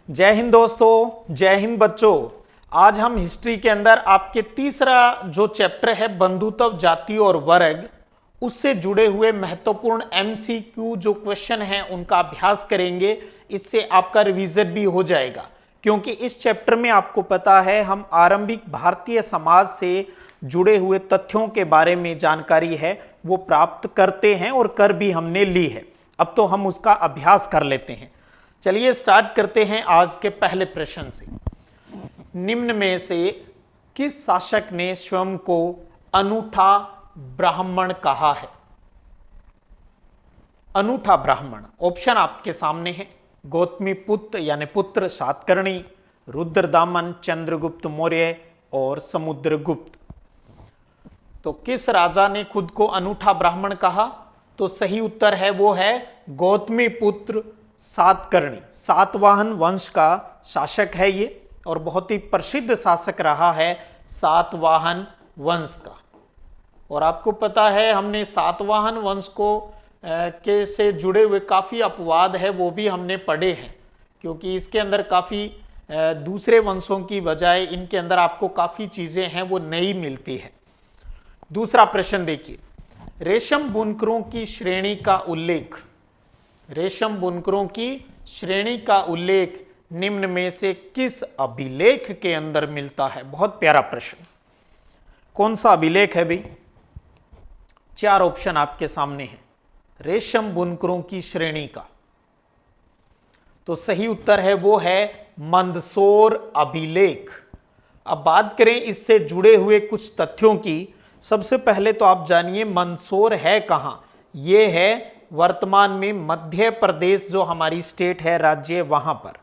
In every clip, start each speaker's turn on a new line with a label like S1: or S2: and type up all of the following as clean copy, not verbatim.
S1: जय हिंद दोस्तों, जय हिंद बच्चों। आज हम हिस्ट्री के अंदर आपके तीसरा जो चैप्टर है बंधुत्व जाति और वर्ग, उससे जुड़े हुए महत्वपूर्ण एमसीक्यू जो क्वेश्चन हैं उनका अभ्यास करेंगे। इससे आपका रिवीजन भी हो जाएगा, क्योंकि इस चैप्टर में आपको पता है हम आरंभिक भारतीय समाज से जुड़े हुए तथ्यों के बारे में जानकारी है वो प्राप्त करते हैं और कर भी हमने ली है। अब तो हम उसका अभ्यास कर लेते हैं। चलिए स्टार्ट करते हैं आज के पहले प्रश्न से। निम्न में से किस शासक ने स्वयं को अनूठा ब्राह्मण कहा है? अनूठा ब्राह्मण ऑप्शन आपके सामने है। गौतमीपुत्र यानी पुत्र सातकर्णी, रुद्रदामन, चंद्रगुप्त मौर्य और समुद्रगुप्त। तो किस राजा ने खुद को अनूठा ब्राह्मण कहा? तो सही उत्तर है वो है गौतमीपुत्र सातकर्णी। सातवाहन वंश का शासक है ये और बहुत ही प्रसिद्ध शासक रहा है सातवाहन वंश का। और आपको पता है हमने सातवाहन वंश को के से जुड़े हुए काफ़ी अपवाद है वो भी हमने पढ़े हैं, क्योंकि इसके अंदर काफ़ी दूसरे वंशों की बजाय इनके अंदर आपको काफ़ी चीज़ें हैं वो नई मिलती है। दूसरा प्रश्न देखिए, रेशम बुनकरों की श्रेणी का उल्लेख, रेशम बुनकरों की श्रेणी का उल्लेख निम्न में से किस अभिलेख के अंदर मिलता है? बहुत प्यारा प्रश्न। कौन सा अभिलेख है भाई? चार ऑप्शन आपके सामने हैं। रेशम बुनकरों की श्रेणी का, तो सही उत्तर है वो है मंदसौर अभिलेख। अब बात करें इससे जुड़े हुए कुछ तथ्यों की। सबसे पहले तो आप जानिए मंदसौर है कहां। यह है वर्तमान में मध्य प्रदेश, जो हमारी स्टेट है, राज्य, वहां पर।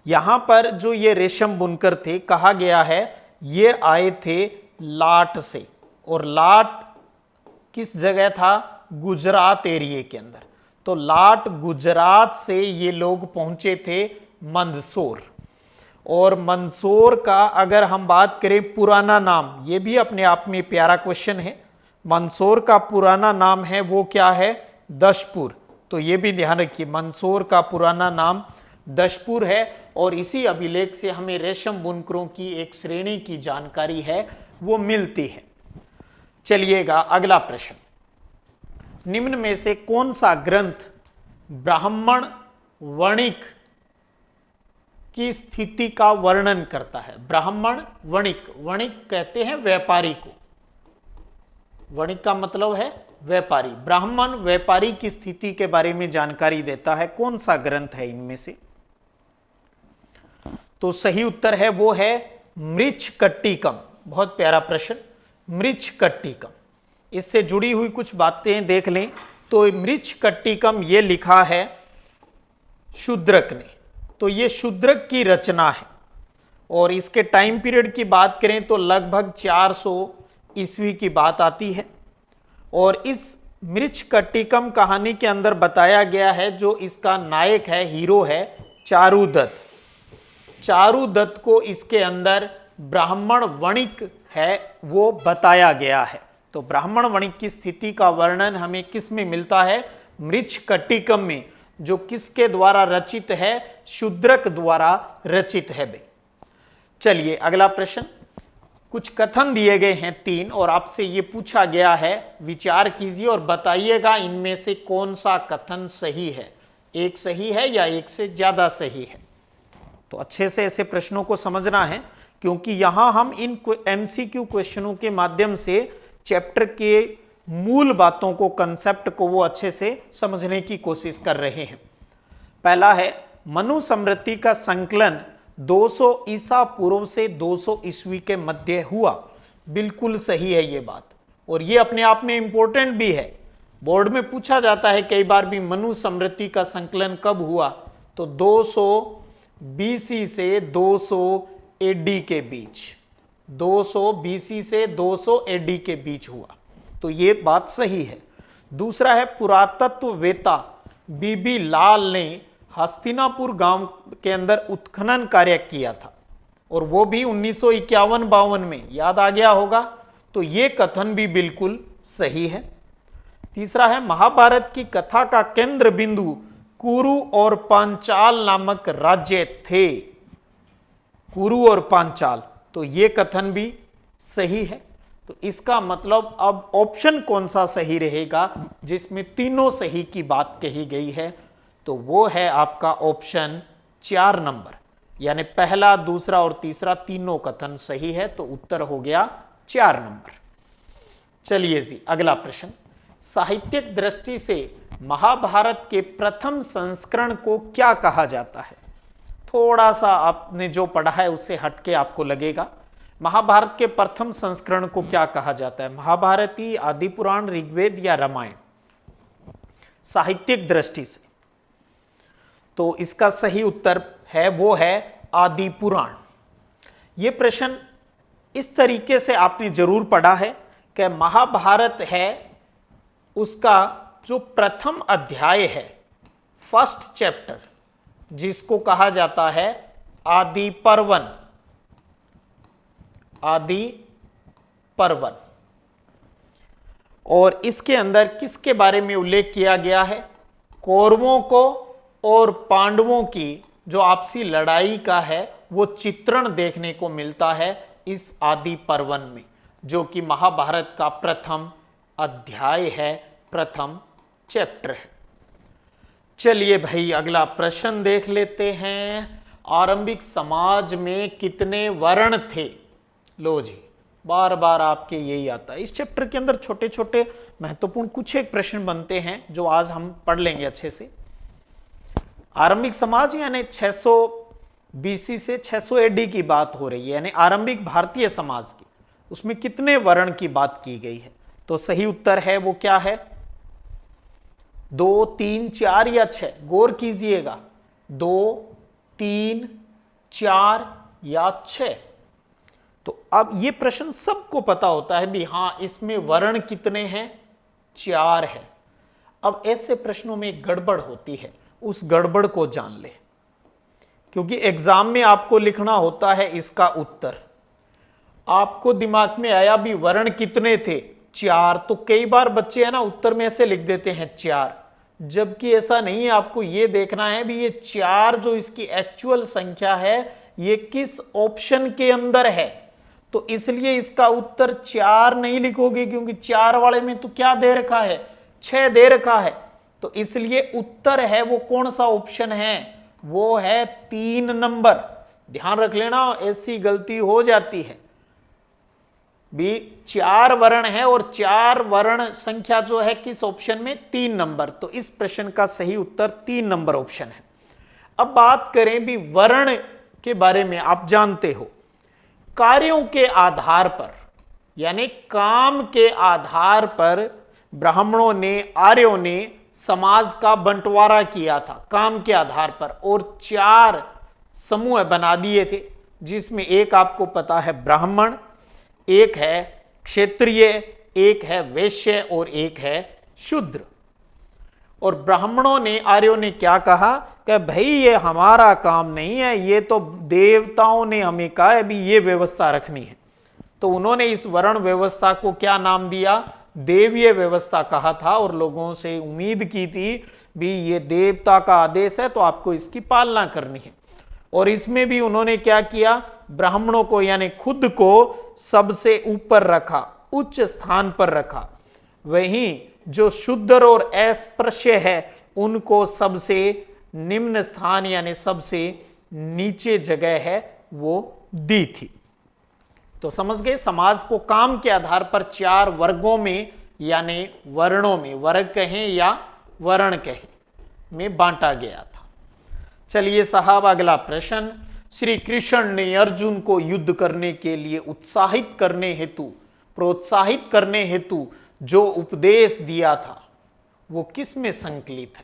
S1: यहां पर जो ये रेशम बुनकर थे, कहा गया है ये आए थे लाट से। और लाट किस जगह था? गुजरात एरिया के अंदर। तो लाट गुजरात से ये लोग पहुंचे थे मंदसौर। और मंदसौर का अगर हम बात करें पुराना नाम, ये भी अपने आप में प्यारा क्वेश्चन है। मंदसौर का पुराना नाम है वो क्या है? दशपुर। तो ये भी ध्यान रखिए, मंदसौर का पुराना नाम दशपुर है। और इसी अभिलेख से हमें रेशम बुनकरों की एक श्रेणी की जानकारी है वो मिलती है। चलिएगा अगला प्रश्न। निम्न में से कौन सा ग्रंथ ब्राह्मण वणिक की स्थिति का वर्णन करता है? ब्राह्मण वणिक, वणिक कहते हैं व्यापारी को। वणिक का मतलब है व्यापारी। ब्राह्मण व्यापारी की स्थिति के बारे में जानकारी देता है। कौन सा ग्रंथ है इनमें से? तो सही उत्तर है वो है मृच्छकटिकम। बहुत प्यारा प्रश्न, मृच्छकटिकम। इससे जुड़ी हुई कुछ बातें देख लें तो मृच्छकटिकम ये लिखा है शूद्रक ने। तो ये शूद्रक की रचना है। और इसके टाइम पीरियड की बात करें तो लगभग 400 ईस्वी की बात आती है। और इस मृच्छकटिकम कहानी के अंदर बताया गया है, जो इसका नायक है, हीरो है, चारुदत्त। चारुदत्त को इसके अंदर ब्राह्मण वणिक है वो बताया गया है। तो ब्राह्मण वणिक की स्थिति का वर्णन हमें किस में मिलता है? मृच्छकटिकम में, जो किसके द्वारा रचित है? शूद्रक द्वारा रचित है भाई। चलिए अगला प्रश्न। कुछ कथन दिए गए हैं 3 और आपसे ये पूछा गया है, विचार कीजिए और बताइएगा इनमें से कौन सा कथन सही है। एक सही है या एक से ज्यादा सही है? तो अच्छे से ऐसे प्रश्नों को समझना है, क्योंकि यहां हम इन एमसीक्यू क्वेश्चनों के माध्यम से चैप्टर के मूल बातों को, कंसेप्ट को वो अच्छे से समझने की कोशिश कर रहे हैं। पहला है मनुस्मृति का संकलन 200 ईसा पूर्व से 200 ईस्वी के मध्य हुआ। बिल्कुल सही है ये बात, और ये अपने आप में इंपॉर्टेंट भी है। बोर्ड में पूछा जाता है कई बार भी मनुस्मृति का संकलन कब हुआ? तो 200 बीसी से 200 एडी के बीच, 200 बीसी से 200 एडी के बीच हुआ। तो ये बात सही है। दूसरा है पुरातत्ववेत्ता बीबी लाल ने हस्तिनापुर गांव के अंदर उत्खनन कार्य किया था, और वो भी 1951-52 में, याद आ गया होगा। तो ये कथन भी बिल्कुल सही है। तीसरा है महाभारत की कथा का केंद्र बिंदु कुरु और पांचाल नामक राज्य थे। कुरु और पांचाल, तो ये कथन भी सही है। तो इसका मतलब अब ऑप्शन कौन सा सही रहेगा जिसमें तीनों सही की बात कही गई है, तो वो है आपका ऑप्शन 4 नंबर, यानी पहला, दूसरा और तीसरा तीनों कथन सही है, तो उत्तर हो गया 4 नंबर। चलिए जी, अगला प्रश्न। साहित्यिक दृष्टि से महाभारत के प्रथम संस्करण को क्या कहा जाता है? थोड़ा सा आपने जो पढ़ा है उससे हटके आपको लगेगा। महाभारत के प्रथम संस्करण को क्या कहा जाता है? महाभारती, आदि पुराण, ऋग्वेद या रामायण? साहित्यिक दृष्टि से तो इसका सही उत्तर है वो है आदि पुराण। यह प्रश्न इस तरीके से आपने जरूर पढ़ा है कि महाभारत है, उसका जो प्रथम अध्याय है, फर्स्ट चैप्टर, जिसको कहा जाता है आदि पर्वन, आदि पर्वन, और इसके अंदर किसके बारे में उल्लेख किया गया है? कौरवों को और पांडवों की जो आपसी लड़ाई का है वो चित्रण देखने को मिलता है इस आदि पर्वन में, जो कि महाभारत का प्रथम अध्याय है, प्रथम चैप्टर है। चलिए भाई, अगला प्रश्न देख लेते हैं। आरंभिक समाज में कितने वर्ण थे? लो जी, बार बार आपके यही आता है। इस चैप्टर के अंदर छोटे छोटे महत्वपूर्ण कुछ एक प्रश्न बनते हैं जो आज हम पढ़ लेंगे अच्छे से। आरंभिक समाज यानी 600 बीसी से 600 एडी की बात हो रही है, यानी आरंभिक भारतीय समाज की, उसमें कितने वर्ण की बात की गई है? तो सही उत्तर है वो क्या है? 2, 3, 4 या 6? गौर कीजिएगा, 2, 3, 4 या 6? तो अब ये प्रश्न सबको पता होता है भी, हां इसमें वर्ण कितने हैं? 4 है। अब ऐसे प्रश्नों में एक गड़बड़ होती है, उस गड़बड़ को जान ले, क्योंकि एग्जाम में आपको लिखना होता है इसका उत्तर। आपको दिमाग में आया भी वर्ण कितने थे? 4, तो कई बार बच्चे है ना उत्तर में ऐसे लिख देते हैं 4, जबकि ऐसा नहीं है। आपको यह देखना है भी ये 4 जो इसकी एक्चुअल संख्या है ये किस ऑप्शन के अंदर है, तो इसलिए इसका उत्तर 4 नहीं लिखोगे, क्योंकि 4 वाले में तो क्या दे रखा है? 6 दे रखा है। तो इसलिए उत्तर है वो कौन सा ऑप्शन है? वो है 3 नंबर। ध्यान रख लेना, ऐसी गलती हो जाती है भी। 4 वर्ण है और 4 वर्ण संख्या जो है किस ऑप्शन में? 3 नंबर। तो इस प्रश्न का सही उत्तर 3 नंबर ऑप्शन है। अब बात करें भी वर्ण के बारे में। आप जानते हो कार्यों के आधार पर, यानी काम के आधार पर ब्राह्मणों ने, आर्यों ने समाज का बंटवारा किया था काम के आधार पर, और 4 समूह बना दिए थे, जिसमें एक आपको पता है ब्राह्मण, एक है क्षत्रिय, एक है वैश्य और एक है शूद्र। और ब्राह्मणों ने, आर्यों ने क्या कहा कि भाई ये हमारा काम नहीं है, ये तो देवताओं ने हमें कहा है भी ये व्यवस्था रखनी है। तो उन्होंने इस वर्ण व्यवस्था को क्या नाम दिया? देवीय व्यवस्था कहा था, और लोगों से उम्मीद की थी भी ये देवता का आदेश है तो आपको इसकी पालना करनी है। और इसमें भी उन्होंने क्या किया? ब्राह्मणों को यानी खुद को सबसे ऊपर रखा, उच्च स्थान पर रखा। वहीं जो शूद्र और अस्पृश्य है उनको सबसे निम्न स्थान यानी सबसे नीचे जगह है वो दी थी। तो समझ गए, समाज को काम के आधार पर 4 वर्गों में यानी वर्णों में, वर्ग कहें या वर्ण कहें, में बांटा गया था। चलिए साहब, अगला प्रश्न। श्री कृष्ण ने अर्जुन को युद्ध करने के लिए उत्साहित करने हेतु, प्रोत्साहित करने हेतु जो उपदेश दिया था वो किस में संकलित है?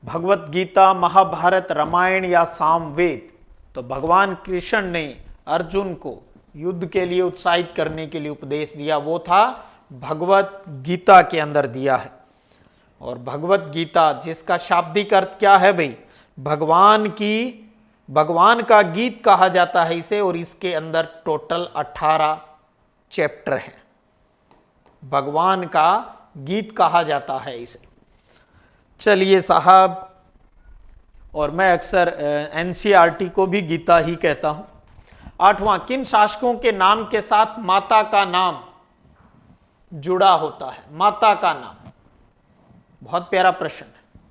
S1: भगवत गीता, महाभारत, रामायण या सामवेद? तो भगवान कृष्ण ने अर्जुन को युद्ध के लिए उत्साहित करने के लिए उपदेश दिया, वो था भगवत गीता के अंदर दिया है। और भगवत गीता जिसका शाब्दिक अर्थ क्या है भाई? भगवान का गीत कहा जाता है इसे, और इसके अंदर टोटल 18 चैप्टर हैं। भगवान का गीत कहा जाता है इसे। चलिए साहब, और मैं अक्सर एनसीईआरटी को भी गीता ही कहता हूं। 8वां, किन शासकों के नाम के साथ माता का नाम जुड़ा होता है? माता का नाम, बहुत प्यारा प्रश्न है।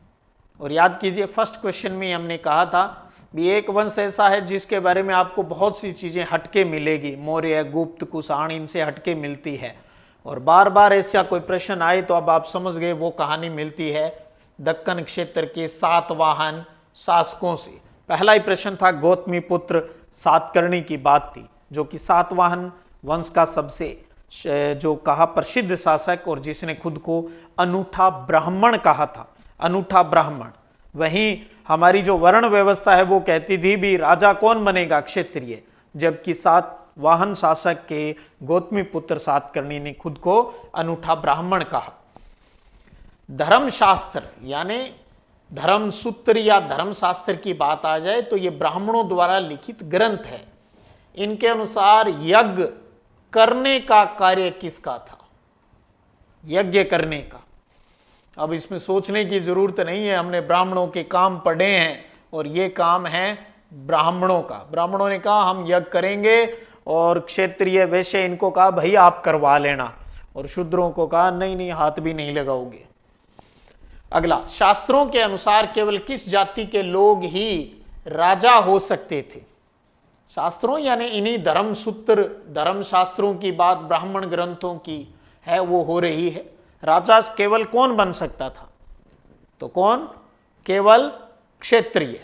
S1: और याद कीजिए, फर्स्ट क्वेश्चन में हमने कहा था भी एक वंश ऐसा है जिसके बारे में आपको बहुत सी चीजें हटके मिलेगी, मौर्य, गुप्त, कुषाण, इनसे हटके मिलती है। और बार बार ऐसा कोई प्रश्न आए तो अब आप समझ गए वो कहानी मिलती है दक्कन क्षेत्र के सातवाहन शासकों से। पहला ही प्रश्न था गौतमी पुत्र सातकर्णी की बात थी, जो कि सातवाहन वंश का सबसे जो कहा प्रसिद्ध शासक और जिसने खुद को अनूठा ब्राह्मण कहा था, अनूठा ब्राह्मण। वहीं हमारी जो वर्ण व्यवस्था है वो कहती थी भी राजा कौन बनेगा? क्षत्रिय, जबकि सातवाहन शासक के गौतमी पुत्र सातकर्णी ने खुद को अनूठा ब्राह्मण कहा। धर्मशास्त्र यानी धर्मसूत्र या धर्मशास्त्र की बात आ जाए तो ये ब्राह्मणों द्वारा लिखित ग्रंथ है। इनके अनुसार यज्ञ करने का कार्य किसका था? यज्ञ करने का। अब इसमें सोचने की जरूरत नहीं है, हमने ब्राह्मणों के काम पढ़े हैं और ये काम है ब्राह्मणों का। ब्राह्मणों ने कहा हम यज्ञ करेंगे, और क्षेत्रीय वैश्य इनको कहा भाई आप करवा लेना, और शूद्रों को कहा नहीं नहीं हाथ भी नहीं लगाओगे। अगला, शास्त्रों के अनुसार केवल किस जाति के लोग ही राजा हो सकते थे? शास्त्रों यानी इन्हीं धर्मसूत्र धर्मशास्त्रों की बात ब्राह्मण ग्रंथों की है वो हो रही है। राजा केवल कौन बन सकता था? तो कौन? केवल क्षत्रिय।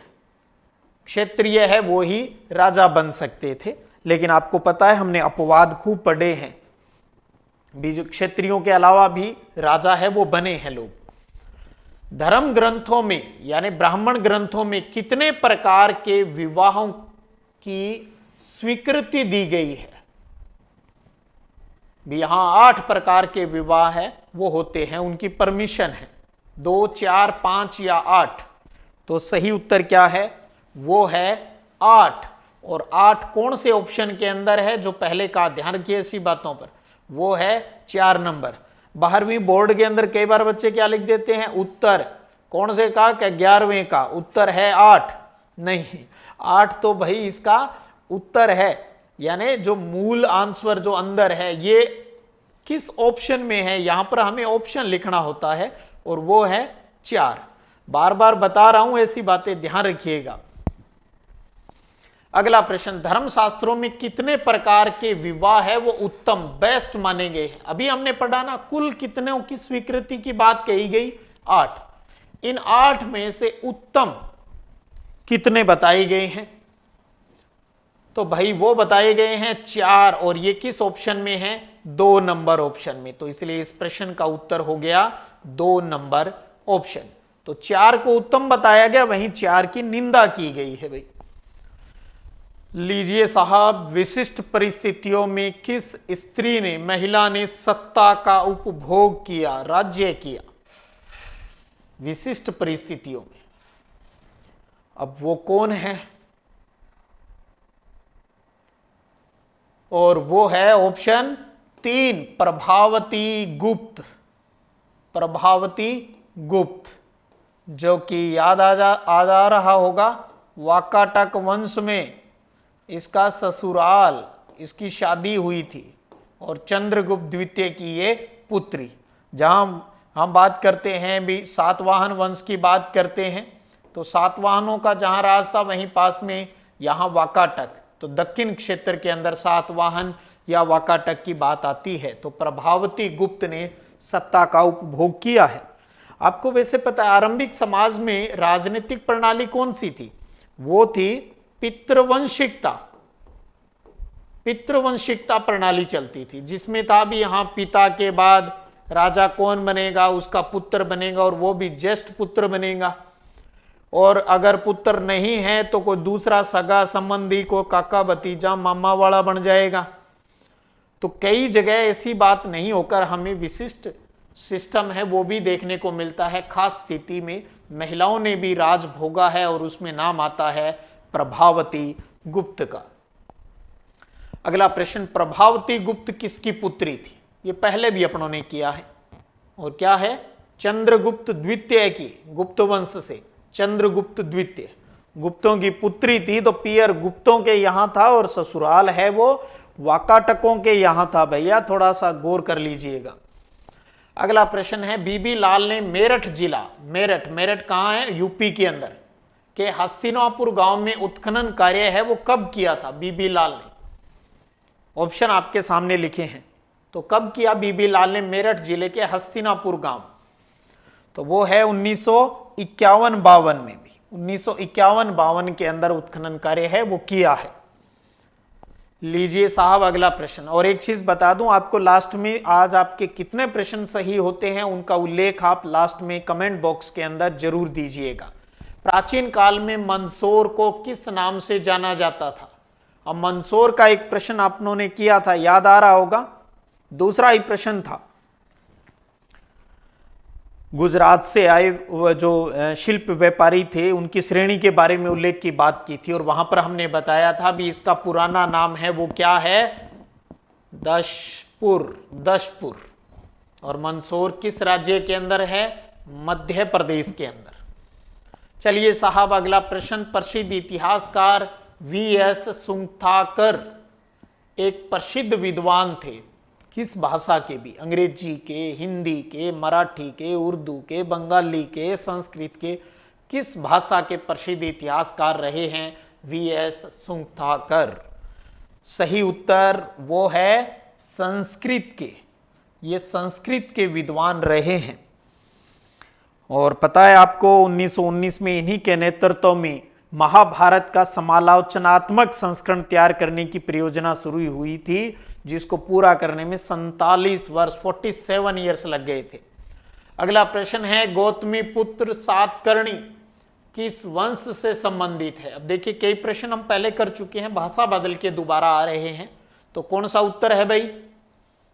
S1: क्षत्रिय है वो ही राजा बन सकते थे। लेकिन आपको पता है हमने अपवाद खूब पढ़े हैं, भी जो क्षत्रियों के अलावा भी राजा है वो बने हैं लोग। धर्म ग्रंथों में यानी ब्राह्मण ग्रंथों में कितने प्रकार के विवाहों की स्वीकृति दी गई है? भी यहां 8 प्रकार के विवाह है वो होते हैं, उनकी परमिशन है, 2, 4, 5 या 8। तो सही उत्तर क्या है? वो है 8। और 8 कौन से ऑप्शन के अंदर है? जो पहले का, ध्यान रखिए इसी बातों पर, वो है 4 नंबर। 12वीं बोर्ड के अंदर कई बार बच्चे क्या लिख देते हैं? उत्तर कौन से का? क्या 11वें का? उत्तर है 8। नहीं, 8 तो भाई इसका उत्तर है, यानी जो मूल आंसर जो अंदर है ये किस ऑप्शन में है, यहां पर हमें ऑप्शन लिखना होता है, और वो है 4। बार बार बता रहा हूं, ऐसी बातें ध्यान रखिएगा। अगला प्रश्न, धर्मशास्त्रों में कितने प्रकार के विवाह है वो उत्तम, बेस्ट माने गए हैं? अभी हमने पढ़ा ना, कुल कितने की स्वीकृति की बात कही गई? 8। इन 8 में से उत्तम कितने बताए गए हैं? तो भाई वो बताए गए हैं 4, और ये किस ऑप्शन में है? 2 नंबर ऑप्शन में। तो इसलिए इस प्रश्न का उत्तर हो गया 2 नंबर ऑप्शन। तो 4 को उत्तम बताया गया, वहीं 4 की निंदा की गई है भाई। लीजिए साहब, विशिष्ट परिस्थितियों में किस स्त्री ने, महिला ने सत्ता का उपभोग किया, राज्य किया? विशिष्ट परिस्थितियों में। अब वो कौन है? और वो है ऑप्शन 3, प्रभावती गुप्त। प्रभावती गुप्त, जो कि याद आ जा रहा होगा, वाकाटक वंश में इसका ससुराल, इसकी शादी हुई थी, और चंद्रगुप्त द्वितीय की ये पुत्री। जहां हम बात करते हैं भी सातवाहन वंश की बात करते हैं, तो सातवाहनों का जहां राज था वहीं पास में यहां वाकाटक, तो दक्षिण क्षेत्र के अंदर सातवाहन या वाकाटक की बात आती है। तो प्रभावती गुप्त ने सत्ता का उपभोग किया है। आपको वैसे पता है आरंभिक समाज में राजनीतिक प्रणाली कौन सी थी? वो थी पितृवंशिकता। पितृवंशिकता प्रणाली चलती थी, जिसमें था भी यहां पिता के बाद राजा कौन बनेगा? उसका पुत्र बनेगा, और वो भी ज्येष्ठ पुत्र बनेगा। और अगर पुत्र नहीं है तो कोई दूसरा सगा संबंधी को काका भतीजा मामा वाला बन जाएगा। तो कई जगह ऐसी बात नहीं होकर हमें विशिष्ट सिस्टम है वो भी देखने को मिलता है। खास स्थिति में महिलाओं ने भी राज भोगा है, और उसमें नाम आता है प्रभावती गुप्त का। अगला प्रश्न, प्रभावती गुप्त किसकी पुत्री थी? ये पहले भी अपनों ने किया है, और क्या है? चंद्रगुप्त द्वितीय की, गुप्त वंश से चंद्रगुप्त द्वितीय, गुप्तों की पुत्री थी, तो पियर गुप्तों के यहां था और ससुराल है वो वाकाटकों के यहां था। भैया थोड़ा सा गौर कर लीजिएगा। अगला प्रश्न है, बीबी लाल ने मेरठ जिला, मेरठ, मेरठ कहां है, यूपी के अंदर, के हस्तिनापुर गांव में उत्खनन कार्य है वो कब किया था बीबी लाल ने? ऑप्शन आपके सामने लिखे हैं। तो कब किया बीबी लाल ने मेरठ जिले के हस्तिनापुर गांव? तो वो है 1951-52 में भी, 1951-52 के अंदर उत्खनन कार्य है वो किया है। लीजिए साहब अगला प्रश्न। और एक चीज बता दूं आपको, लास्ट में आज आपके कितने प्रश्न सही होते हैं उनका उल्लेख आप लास्ट में कमेंट बॉक्स के अंदर जरूर दीजिएगा। प्राचीन काल में मंदसौर को किस नाम से जाना जाता था? अब मंदसौर का एक प्रश्न आपने किया था, याद आ रहा होगा। दूसरा ही प्रश्न था, गुजरात से आए जो शिल्प व्यापारी थे उनकी श्रेणी के बारे में उल्लेख की बात की थी, और वहां पर हमने बताया था भी इसका पुराना नाम है वो क्या है, दशपुर, दशपुर। और मंदसौर किस राज्य के अंदर है? मध्य प्रदेश के अंदर। चलिए साहब अगला प्रश्न, प्रसिद्ध इतिहासकार वी.एस. सुंगथाकर एक प्रसिद्ध विद्वान थे, किस भाषा के भी, अंग्रेजी के, हिंदी के, मराठी के, उर्दू के, बंगाली के, संस्कृत के, किस भाषा के प्रसिद्ध इतिहासकार रहे हैं वी.एस. सुंगथाकर? सही उत्तर वो है संस्कृत के, ये संस्कृत के विद्वान रहे हैं। और पता है आपको 1919 में इन्हीं के नेतृत्व में महाभारत का समालोचनात्मक संस्करण तैयार करने की परियोजना शुरू हुई थी, जिसको पूरा करने में 47 वर्ष 47 ईयर्स लग गए थे। अगला प्रश्न है, गौतमी पुत्र सातकर्णी किस वंश से संबंधित है? अब देखिए कई प्रश्न हम पहले कर चुके हैं, भाषा बदल के दोबारा आ रहे हैं, तो कौन सा उत्तर है भाई?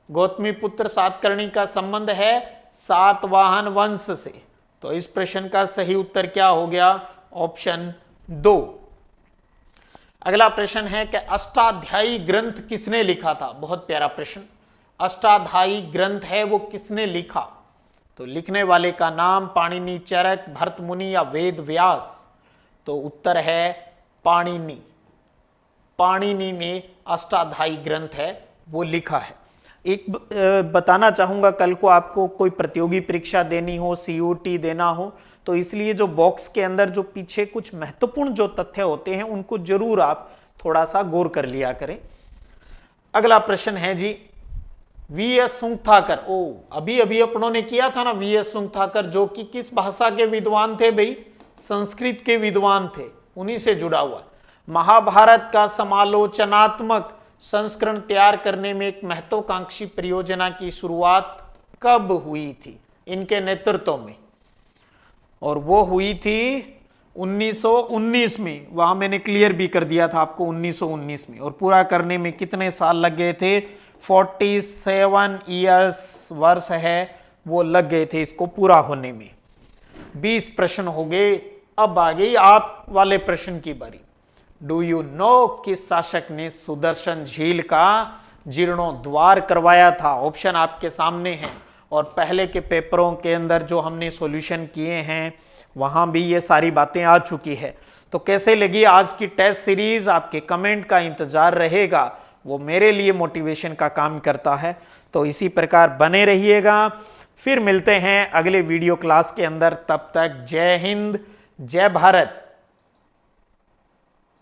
S1: गौतमी पुत्र सातकर्णी का संबंध है सातवाहन वंश से। तो इस प्रश्न का सही उत्तर क्या हो गया? ऑप्शन 2। अगला प्रश्न है कि अष्टाध्यायी ग्रंथ किसने लिखा था? बहुत प्यारा प्रश्न। अष्टाध्यायी ग्रंथ है वो किसने लिखा? तो लिखने वाले का नाम पाणिनि, चरक, भरत मुनि या वेद व्यास? तो उत्तर है पाणिनि। पाणिनि ने अष्टाध्यायी ग्रंथ है वो लिखा है। एक बताना चाहूंगा, कल को आपको कोई प्रतियोगी परीक्षा देनी हो, सीयूटी देना हो, तो इसलिए जो बॉक्स के अंदर जो पीछे कुछ महत्वपूर्ण जो तथ्य होते हैं उनको जरूर आप थोड़ा सा गौर कर लिया करें। अगला प्रश्न है जी, वी.एस. सुंगथाकर, अभी अभी अपनों ने किया था ना, वी.एस. सुंगथाकर जो कि किस भाषा के विद्वान थे भाई? संस्कृत के विद्वान थे, उन्हीं से जुड़ा हुआ। महाभारत का समालोचनात्मक संस्करण तैयार करने में एक महत्वाकांक्षी परियोजना की शुरुआत कब हुई थी इनके नेतृत्व में? और वो हुई थी 1919 में। वहां मैंने क्लियर भी कर दिया था आपको 1919 में। और पूरा करने में कितने साल लग गए थे? 47 ईयर्स, वर्ष है वो लग गए थे इसको पूरा होने में। 20 प्रश्न हो गए। अब आ गई आप वाले प्रश्न की बारी। डू यू नो किस शासक ने सुदर्शन झील का जीर्णोद्वार करवाया था? ऑप्शन आपके सामने हैं, और पहले के पेपरों के अंदर जो हमने सॉल्यूशन किए हैं वहां भी ये सारी बातें आ चुकी है। तो कैसे लगी आज की टेस्ट सीरीज? आपके कमेंट का इंतजार रहेगा, वो मेरे लिए मोटिवेशन का काम करता है। तो इसी प्रकार बने रहिएगा। फिर मिलते हैं अगले वीडियो क्लास के अंदर। तब तक जय हिंद, जय भारत।